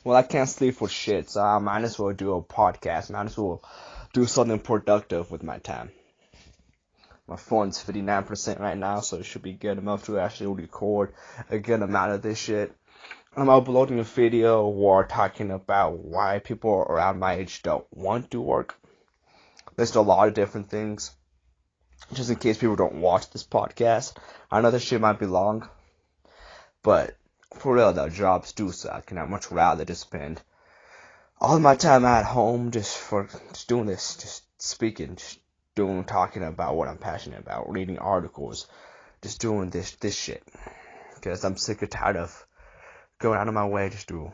Well, I can't sleep for shit, so I might as well do a podcast. Might as well do something productive with my time. My phone's 59% right now, so it should be good enough to actually record a good amount of this shit. I'm uploading a video or talking about why people around my age don't want to work. There's a lot of different things. Just in case people don't watch this podcast. I know this shit might be long, but for real though, jobs do suck, and I'd much rather just spend all my time at home just doing this, just speaking, just talking about what I'm passionate about, reading articles, just doing this shit. Because I'm sick and tired of going out of my way just to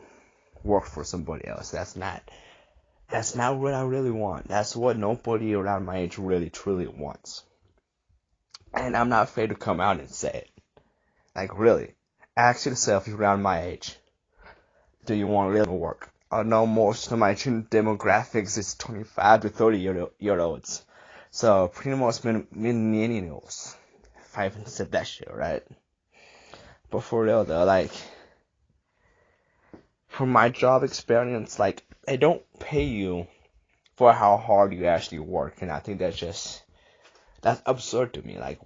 work for somebody else. That's not what I really want. That's what nobody around my age really truly wants. And I'm not afraid to come out and say it. Like, really, ask yourself if you're around my age, do you want to really work? I know most of my demographics is 25 to 30 year olds. So pretty much millennials. If I even said that shit right. But for real though, like, from my job experience, like, they don't pay you for how hard you actually work, and I think that's absurd to me. Like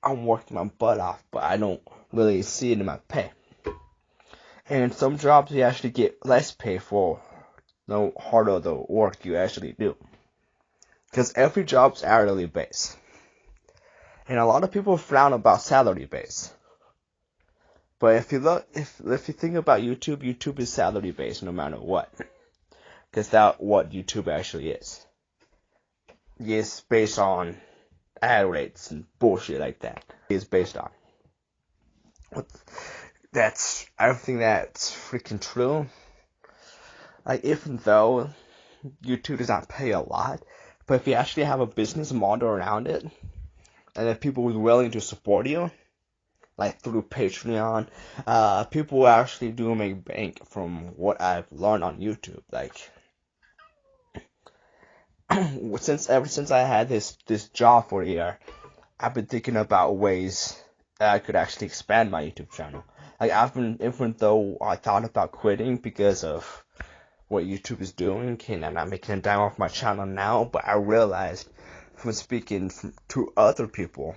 I'm working my butt off, but I don't really see it in my pay. And some jobs you actually get less pay for the harder the work you actually do. Because every job's hourly based. And a lot of people frown about salary based. But if you think about YouTube is salary based no matter what. Because that's what YouTube actually is. It's based on ad rates and bullshit like that. It's based on. I think that's freaking true. Like, even though YouTube does not pay a lot, but if you actually have a business model around it, and if people are willing to support you, like through Patreon, people actually do make bank from what I've learned on YouTube. Like, ever since I had this job for a year, I've been thinking about ways that I could actually expand my YouTube channel. Like, even though I thought about quitting because of what YouTube is doing, and I'm not making a dime off my channel now, but I realized from speaking to other people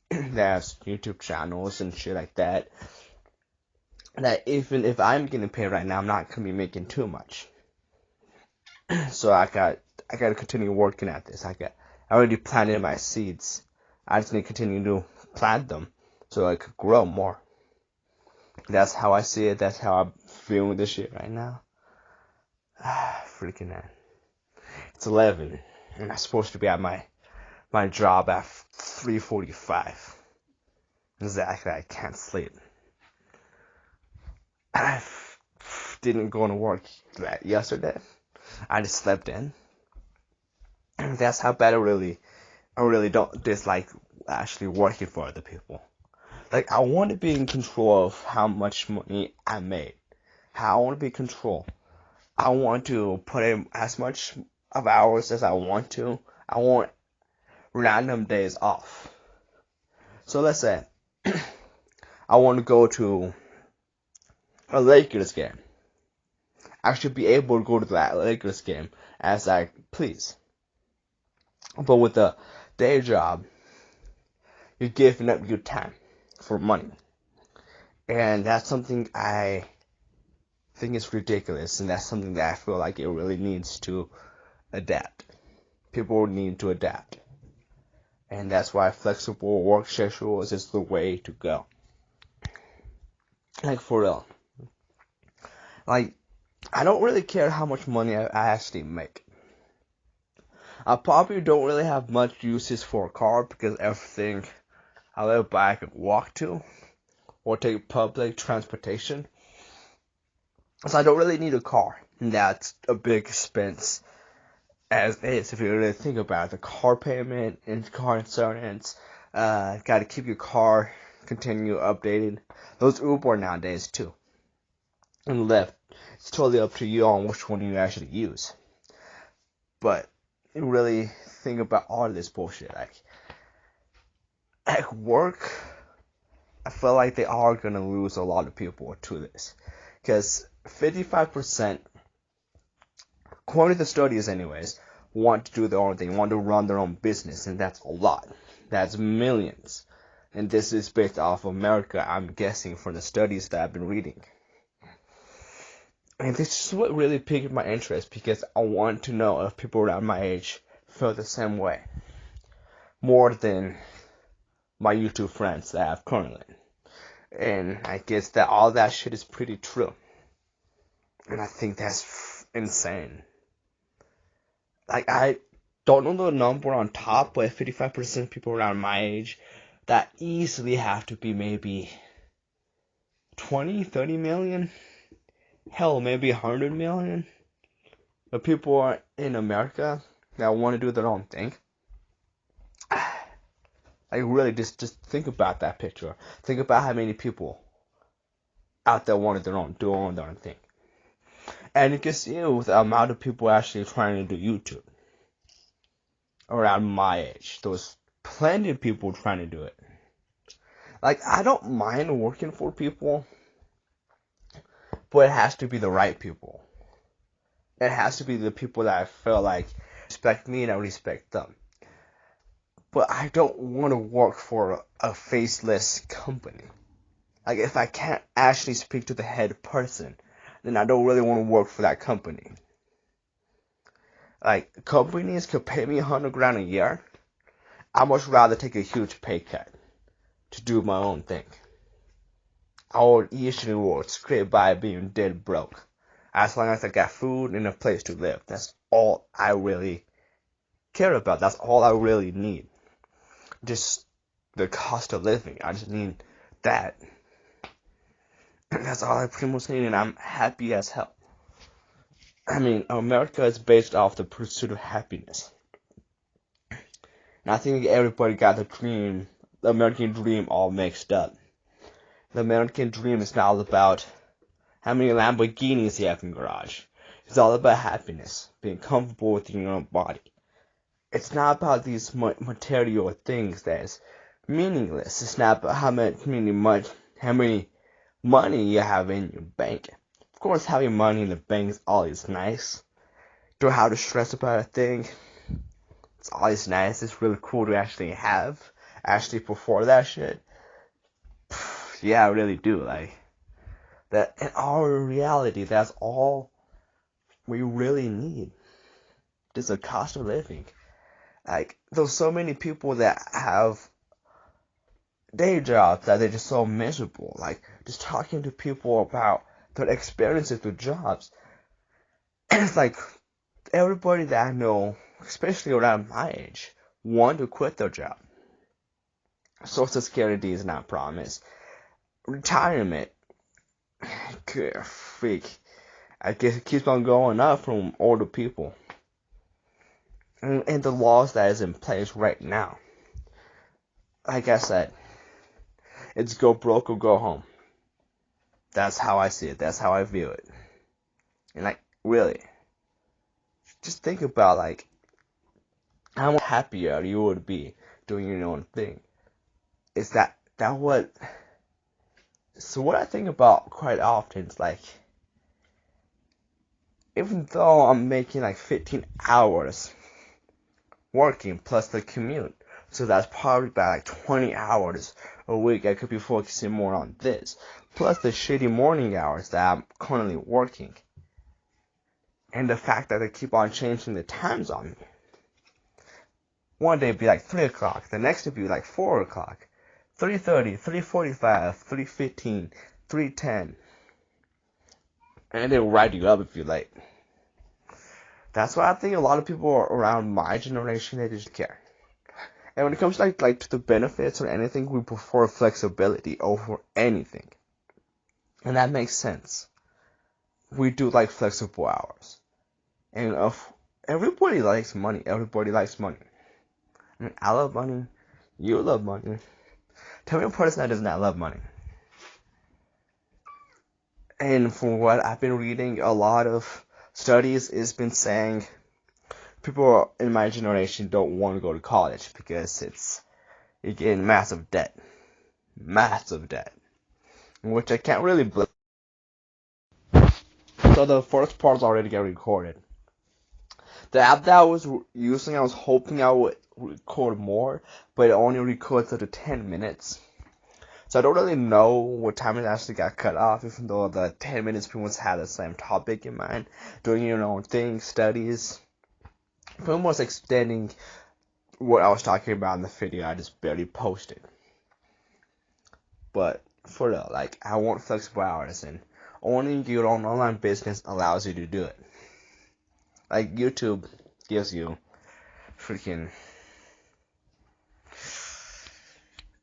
that have YouTube channels and shit like that, that even if I'm getting paid right now, I'm not gonna be making too much. So I gotta continue working at this. I already planted my seeds. I just need to continue to plant them so I could grow more. That's how I see it. That's how I'm feeling this shit right now. Freaking man. It's 11, and I'm supposed to be at my job at 3:45. Exactly, I can't sleep. I didn't go to work yesterday. I just slept in. That's how bad I really don't dislike actually working for other people. Like, I want to be in control of how much money I made. How I want to be in control. I want to put in as much of hours as I want to. I want random days off. So let's say I want to go to a Lakers game. I should be able to go to that Lakers game as I please. But with a day job, you're giving up your time for money. And that's something I think is ridiculous, and that's something that I feel like it really needs to adapt. People need to adapt. And that's why flexible work schedules is the way to go. Like, for real. Like, I don't really care how much money I actually make. I probably don't really have much uses for a car because everything I live by I can walk to or take public transportation. So I don't really need a car. And that's a big expense as is if you really think about it. The car payment and car insurance, gotta keep your car continue updated. Those Uber nowadays too. And Lyft. It's totally up to you on which one you actually use. But you really think about all of this bullshit. Like, at work, I feel like they are gonna lose a lot of people to this. Because 55%, according to the studies anyways, want to do their own thing, want to run their own business, and that's a lot. That's millions. And this is based off America, I'm guessing, from the studies that I've been reading. And this is what really piqued my interest, because I want to know if people around my age feel the same way. More than my YouTube friends that I have currently. And I guess that all that shit is pretty true. And I think that's insane. Like, I don't know the number on top, but 55% of people around my age, that easily have to be maybe 20, 30 million. Hell, maybe 100 million. The people are in America that want to do their own thing. Like, really, just think about that picture. Think about how many people out there wanted do their own thing. And you can see it with the amount of people actually trying to do YouTube. Around my age, there's plenty of people trying to do it. Like, I don't mind working for people, but it has to be the right people. It has to be the people that I feel like respect me and I respect them. But I don't want to work for a faceless company. Like, if I can't actually speak to the head person, then I don't really want to work for that company. Like, companies could pay me $100,000 a year. I'd much rather take a huge pay cut to do my own thing. I would easily work scrape by being dead broke. As long as I got food and a place to live. That's all I really care about. That's all I really need. Just the cost of living. I just need that. That's all I pretty much need, and I'm happy as hell. I mean, America is based off the pursuit of happiness. And I think everybody got the American dream all mixed up. The American dream is not all about how many Lamborghinis you have in the garage. It's all about happiness, being comfortable with your own body. It's not about these material things that's meaningless. It's not about how many money you have in your bank. Of course, having money in the bank is always nice. Don't have to stress about a thing. It's always nice. It's really cool to actually perform that shit. Yeah, I really do. Like, that in our reality, that's all we really need. Just a cost of living. Like, there's so many people that have day jobs that they're just so miserable. Like, just talking to people about their experiences with jobs. And it's like, everybody that I know, especially around my age, want to quit their job. Social Security is not promised. Retirement, freak. I guess it keeps on going up from older people. And the laws that is in place right now. Like I said, it's go broke or go home. That's how I see it. That's how I view it. And like, really, just think about like how much happier you would be doing your own thing. Is that what? So what I think about quite often is like, even though I'm making like 15 hours working plus the commute, so that's probably about like 20 hours a week I could be focusing more on this, plus the shitty morning hours that I'm currently working, and the fact that they keep on changing the times on me. One day it'd be like 3 o'clock, the next it'd be like 4 o'clock, 3:30, 3:45, 3:15, 3:10, and they'll write you up if you're late. That's why I think a lot of people around my generation, they just care. And when it comes like to the benefits or anything, we prefer flexibility over anything. And that makes sense. We do like flexible hours. And everybody likes money. Everybody likes money. I mean, I love money. You love money. Tell me a person that does not love money. And from what I've been reading, a lot of studies has been saying people in my generation don't want to go to college because you get in massive debt, which I can't really blame. So the first part's already get recorded. The app that I was using, I was hoping I would record more, but it only records up to 10 minutes. So I don't really know what time it actually got cut off, even though the 10 minutes pretty much had the same topic in mind. Doing your own thing, studies. Pretty much extending what I was talking about in the video I just barely posted. But for real, like, I want flexible hours, and owning your own online business allows you to do it. Like, YouTube gives you freaking...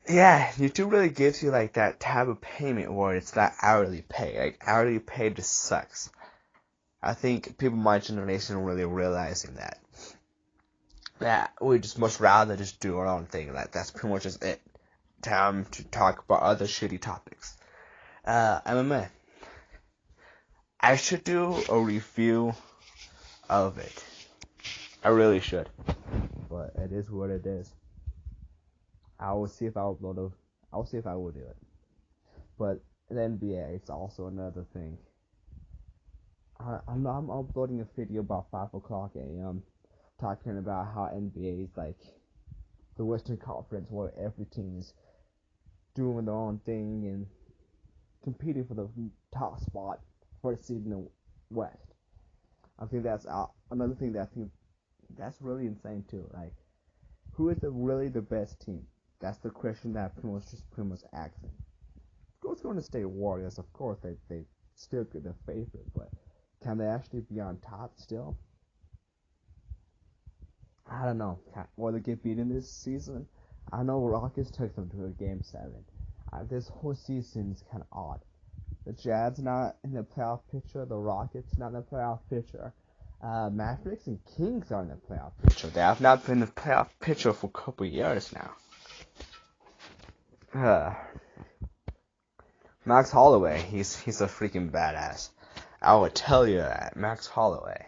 Yeah, YouTube really gives you, like, that type of payment where it's not hourly pay. Like, hourly pay just sucks. I think people my generation are really realizing that. That we just much rather just do our own thing. Like, that's pretty much just it. Time to talk about other shitty topics. MMA. I should do a review of it. I really should. But it is what it is. I will see if I upload it. I'll see if I will do it. But the NBA, it's also another thing. I'm uploading a video about 5 o'clock a.m. talking about how NBA is like the Western Conference where every team is doing their own thing and competing for the top spot for the seed in the West. I think that's another thing that I think that's really insane too. Like, who is really the best team? That's the question that pretty much asking. Of course, Golden State Warriors, of course, they still get the favorite, but can they actually be on top still? I don't know. Will they get beaten this season? I know Rockets took them to a Game 7. This whole season is kind of odd. The Jazz not in the playoff picture. The Rockets not in the playoff picture. Mavericks and Kings are in the playoff picture. They have not been in the playoff picture for a couple of years now. Max Holloway, he's a freaking badass. I would tell you that, Max Holloway.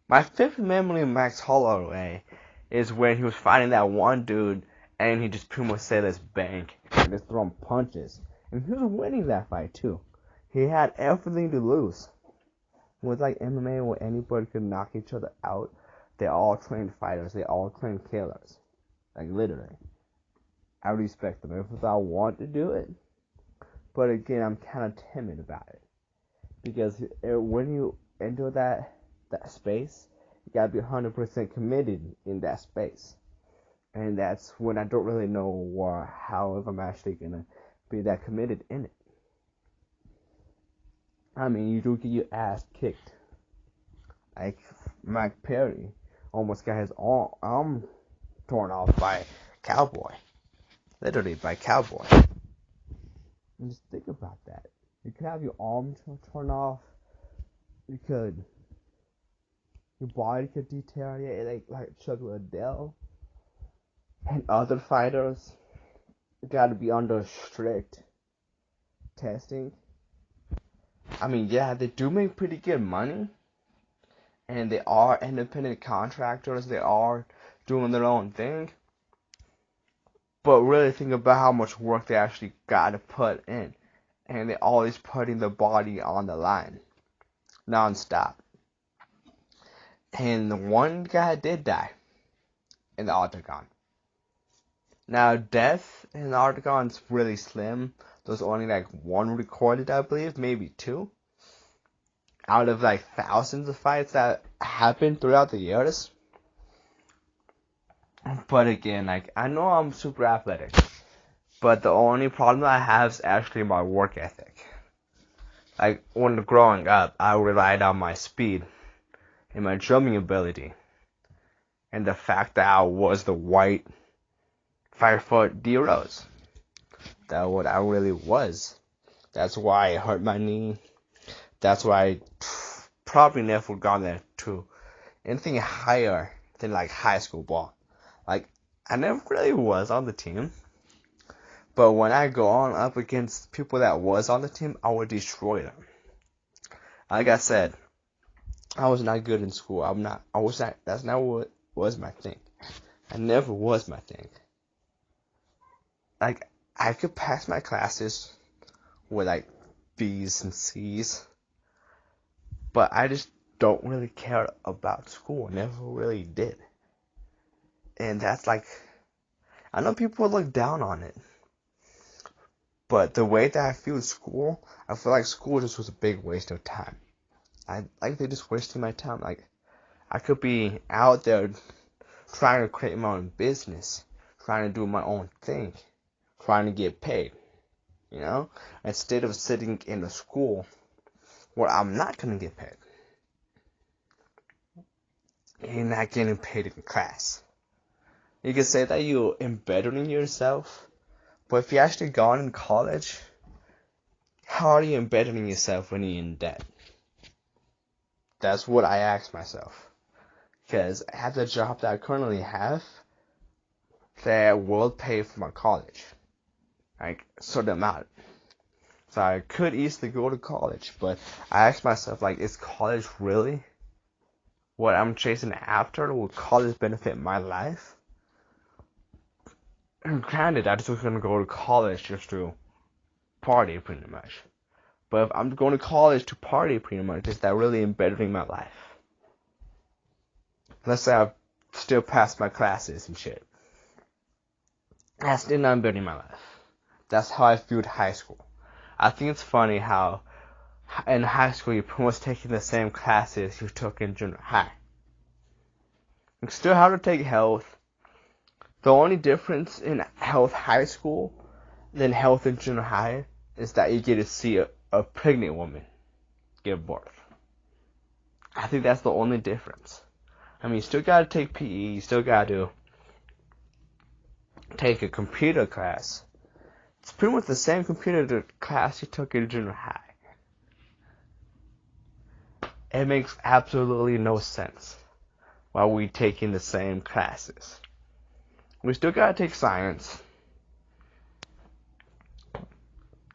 My favorite memory of Max Holloway is when he was fighting that one dude and he just pretty much said his bank and just throwing punches. And he was winning that fight too. He had everything to lose. It was like MMA where anybody could knock each other out. They all trained fighters. They all trained killers. Like, literally. I respect them if I want to do it. But again, I'm kind of timid about it. Because when you enter that space, you gotta be 100% committed in that space. And that's when I don't really know how if I'm actually gonna be that committed in it. I mean, you do get your ass kicked. Like, Mike Perry almost got his arm torn off by Cowboy. Literally by Cowboy. And just think about that. You could have your arm torn off. Your body could deteriorate like Chuck Liddell. And other fighters gotta be under strict testing. I mean, yeah, they do make pretty good money. And they are independent contractors. They are doing their own thing. But really think about how much work they actually gotta put in. And they're always putting their body on the line. Non-stop. And one guy did die in the Octagon. Now, death in the Octagon is really slim. There's only like one recorded, I believe, maybe two. Out of like thousands of fights that happened throughout the years. But again, like, I know I'm super athletic. But the only problem I have is actually my work ethic. Like, when growing up, I relied on my speed and my jumping ability. And the fact that I was the white 5-foot D-Rose. That's what I really was. That's why I hurt my knee. That's why I probably never got there to anything higher than like high school ball. Like, I never really was on the team. But when I go on up against people that was on the team, I would destroy them. Like I said, I was not good in school. That's not what was my thing. I never was my thing. Like, I could pass my classes with like B's and C's. But I just don't really care about school. Never really did. And that's like, I know people look down on it. But the way that I feel school, I feel like school just was a big waste of time. They're just wasting my time. Like, I could be out there trying to create my own business, trying to do my own thing, trying to get paid, instead of sitting in a school where I'm not going to get paid. You're not getting paid in class. You can say that you're embedding yourself, but if you actually gone in college, how are you embedding yourself when you're in debt? That's what I ask myself. Because at the job that I currently have, they will pay for my college. Like, certain amount. So I could easily go to college, but I ask myself, like, is college really what I'm chasing after? Will college benefit my life? And granted, I just was gonna go to college just to party, pretty much. But if I'm going to college to party, pretty much, is that really embedding my life? Let's say I've still passed my classes and shit. That's still not embedding my life. That's how I viewed high school. I think it's funny how in high school you're pretty much taking the same classes you took in junior high. You still have to take health. The only difference in health high school than health in junior high is that you get to see a pregnant woman give birth. I think that's the only difference. I mean, you still gotta take PE, you still gotta take a computer class. It's pretty much the same computer class you took in junior high. It makes absolutely no sense why we taking the same classes. We still gotta take science.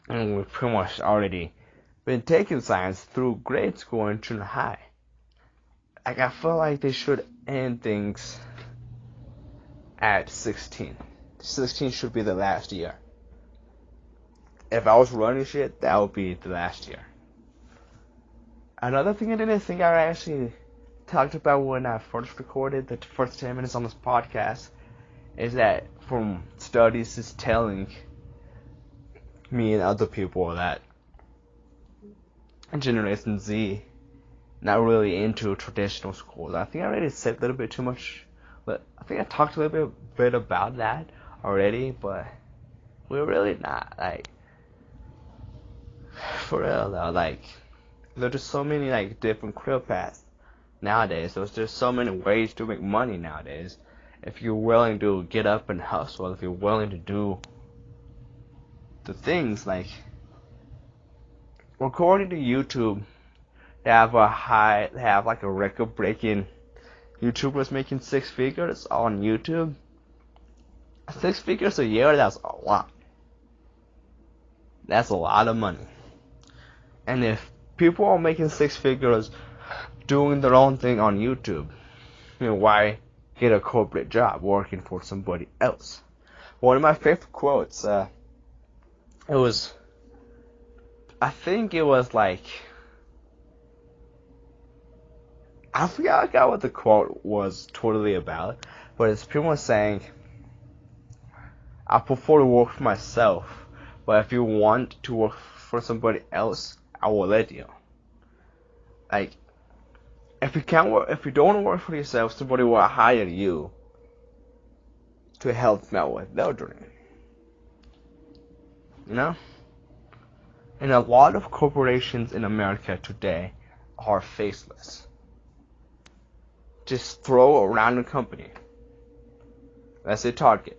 And we've pretty much already been taking science through grade school and junior high. Like, I feel like they should end things at 16. 16 should be the last year. If I was running shit, that would be the last year. Another thing I didn't think I actually talked about when I first recorded the first 10 minutes on this podcast is that from studies is telling me and other people that Generation Z not really into traditional schools. I think I already said a little bit too much, but I think I talked a little bit about that already, but we're really not, like, for real though, like, there's just so many, like, different career paths nowadays. There's just so many ways to make money nowadays. If you're willing to get up and hustle, if you're willing to do the things, like, according to YouTube, they have like a record-breaking YouTubers making 6 figures on YouTube. 6 figures a year, that's a lot. That's a lot of money. And if people are making 6 figures doing their own thing on YouTube, why get a corporate job working for somebody else? One of my favorite quotes, I think it was like, I forgot what the quote was totally about, but it's pretty much saying, I prefer to work for myself, but if you want to work for somebody else, I will let you. Like, if you don't want to work for yourself, somebody will hire you to help them out with their dream. And a lot of corporations in America today are faceless. Just throw a random company. Let's say Target.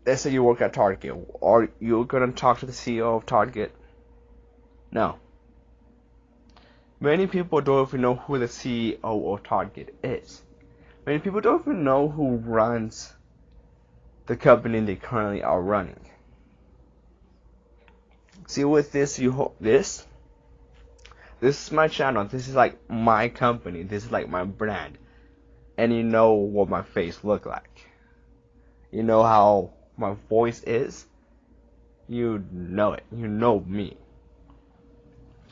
Let's say you work at Target. Are you gonna talk to the CEO of Target? No. Many people don't even know who the CEO of Target is. Many people don't even know who runs the company they currently are running. See, with this, this is my channel. This is like my company. This is like my brand. And you know what my face look like. You know how my voice is. You know it. You know me.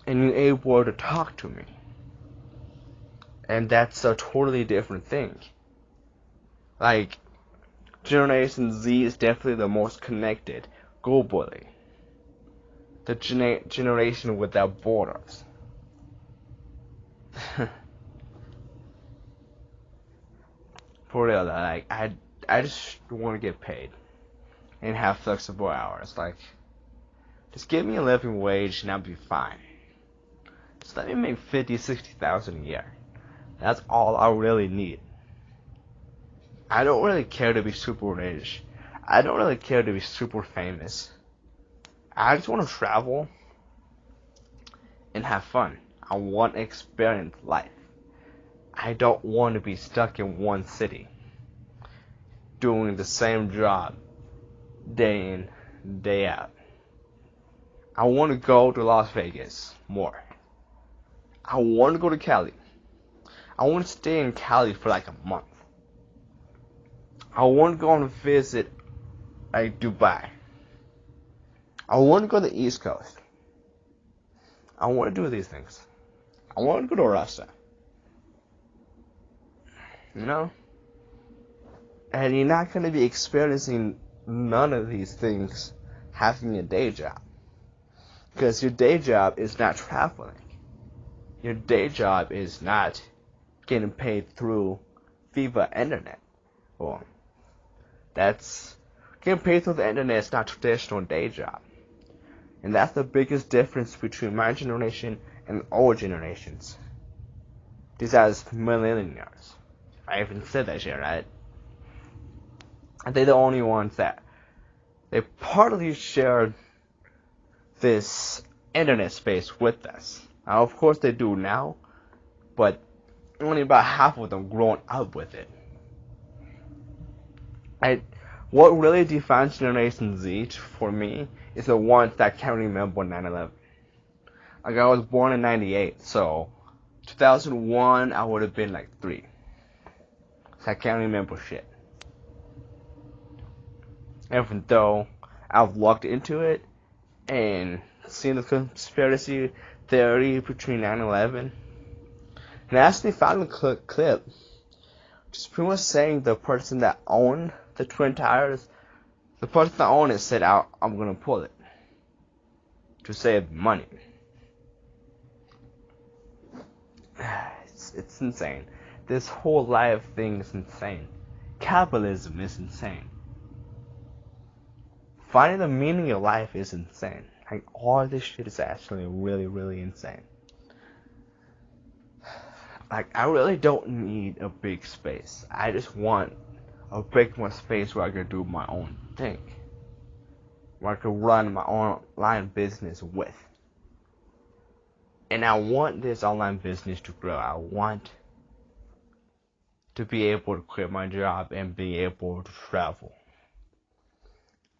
and you're able to talk to me. And that's a totally different thing. Like, Generation Z is definitely the most connected globally. The generation without borders. For real, like, I just want to get paid and have flexible hours. Like, just give me a living wage and I'll be fine. Just let me make 50, 60,000 a year. That's all I really need. I don't really care to be super rich. I don't really care to be super famous. I just want to travel and have fun. I want to experience life. I don't want to be stuck in one city doing the same job day in, day out. I want to go to Las Vegas more. I want to go to Cali. I want to stay in Cali for like a month. I want to go and visit like Dubai. I want to go to the East Coast. I want to do these things. I want to go to Russia. You know? And you're not going to be experiencing none of these things having a day job. Because your day job is not traveling. Your day job is not getting paid through Viva Internet. Well, that's getting paid through the internet is not a traditional day job. And that's the biggest difference between my generation and old generations. These are millennials. I even said that shit, right? And they're the only ones that they partly shared this internet space with us. Now, of course they do now, but only about half of them grown up with it. What really defines Generation Z for me is the ones that can't remember 9/11. Like, I was born in 98, so 2001 I would have been like 3. So I can't remember shit. Even though I've looked into it and seen the conspiracy theory between 9/11, and I actually found a clip just pretty much saying the person that owned the Twin Towers, the person that owned it said, I'm gonna pull it to save money. It's insane. This whole life thing is insane. Capitalism is insane. Finding the meaning of life is insane. Like, all this shit is actually really, really insane. Like, I really don't need a big space. I just want a big more space where I can do my own thing. Where I can run my online business with. And I want this online business to grow. I want to be able to quit my job and be able to travel.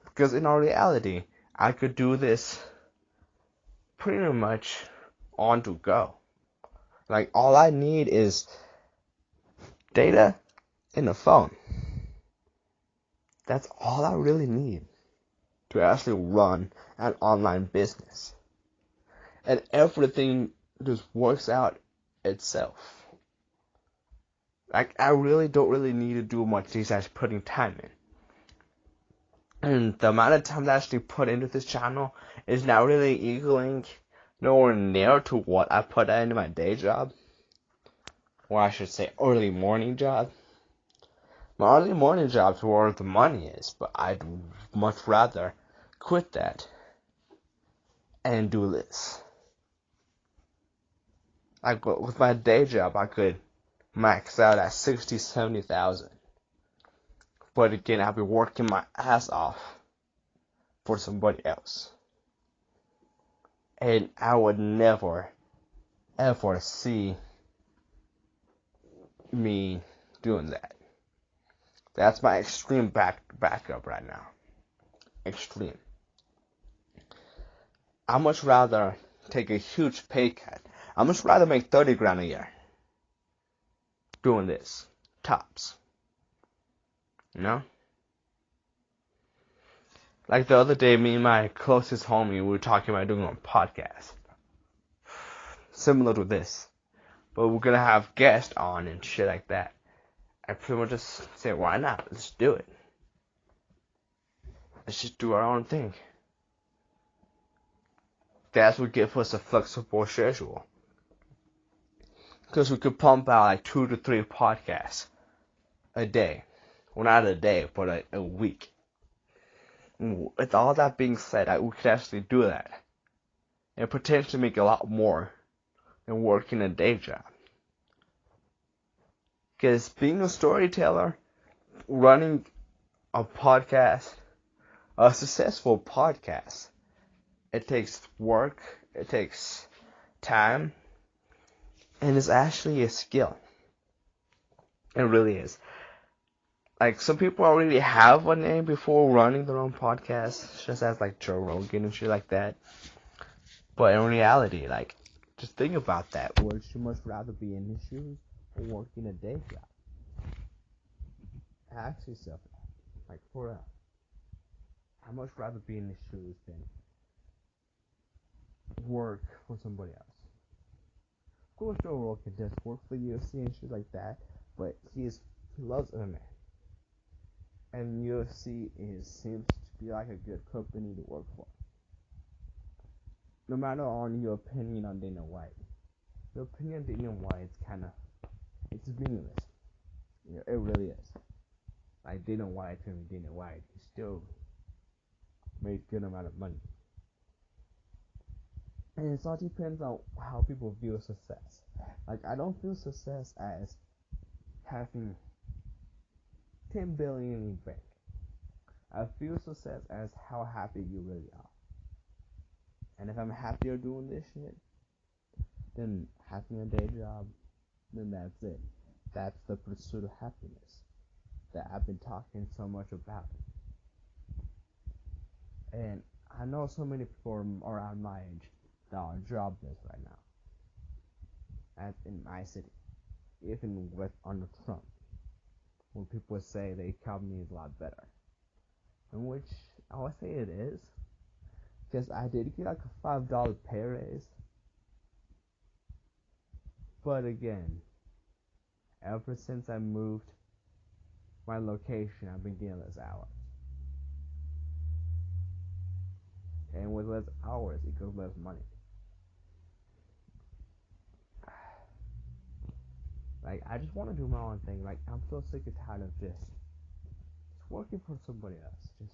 Because in our reality, I could do this pretty much on to go. Like, all I need is data and a phone. That's all I really need to actually run an online business. And everything just works out itself. Like, I really don't really need to do much besides putting time in. And the amount of time that I actually put into this channel is not really equaling nowhere near to what I put into my day job. Or I should say early morning job. My early morning job's where the money is, but I'd much rather quit that and do this. Like, with my day job, I could max out at 60, 70,000. But again, I'll be working my ass off for somebody else. And I would never, ever see me doing that. That's my extreme backup right now. Extreme. I'd much rather take a huge pay cut. I'd much rather make 30 grand a year doing this. Tops. You know? Like the other day, me and my closest homie, we were talking about doing a podcast. similar to this. But we're gonna have guests on and shit like that. I pretty much just say, why not? Let's do it. Let's just do our own thing. That's what gives us a flexible schedule. Because we could pump out like 2 to 3 podcasts a day. Well, not a day, but a week. With all that being said, we could actually do that. And potentially make a lot more than working a day job. Because being a storyteller, running a podcast, a successful podcast, it takes work, it takes time, and it's actually a skill. It really is. Like, some people already have a name before running their own podcast, just as like Joe Rogan and shit like that. But in reality, like, just think about that. Would you much rather be in his shoes or working a day job? Ask yourself that. Like, for real. I'd much rather be in his shoes than work for somebody else. Of course, Joe Rogan does work for UFC and shit like that, but he loves MMA. And UFC seems to be like a good company to work for. No matter on your opinion on Dana White. Your opinion on Dana White is it's meaningless. You know, it really is. Like, Dana White and Dana White, he still made a good amount of money. And it all depends on how people view success. Like, I don't view success as having 10 billion in the bank. I view success as how happy you really are. And if I'm happier doing this shit than having a day job, then that's it. That's the pursuit of happiness that I've been talking so much about. And I know so many people around my age that are jobless right now. And in my city, even with under Trump, when people say the economy is a lot better, in which I would say it is, because I did get like a $5 pay raise. But again, ever since I moved my location, I've been getting less hours. And with less hours, it goes less money. Like, I just want to do my own thing. Like, I'm so sick and tired of just working for somebody else. Just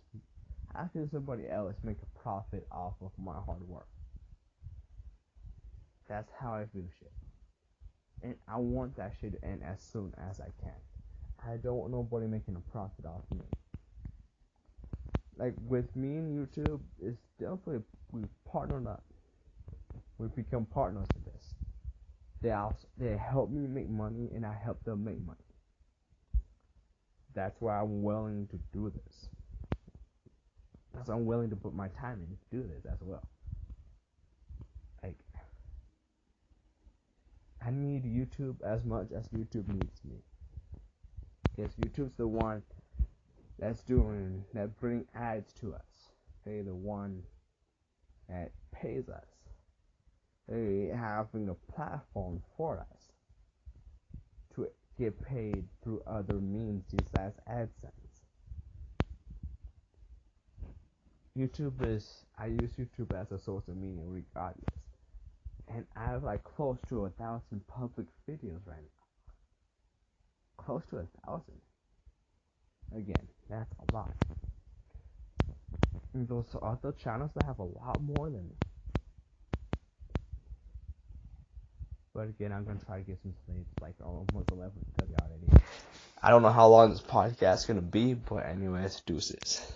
having somebody else make a profit off of my hard work. That's how I feel shit. And I want that shit to end as soon as I can. I don't want nobody making a profit off me. Like, with me and YouTube, it's definitely, we partnered up. We become partners in this. They help me make money, and I help them make money. That's why I'm willing to do this. Because I'm willing to put my time in to do this as well. Like, I need YouTube as much as YouTube needs me. Because YouTube's the one that bring ads to us. They're the one that pays us. They're having a platform for us to get paid through other means besides AdSense. I use YouTube as a social media regardless. And I have like close to 1,000 public videos right now. Close to 1,000. Again, that's a lot. And those other channels that have a lot more than me. But again, I'm gonna try to get some sleep. It's like almost 11:30 already. I don't know how long this podcast is gonna be, but anyways, deuces.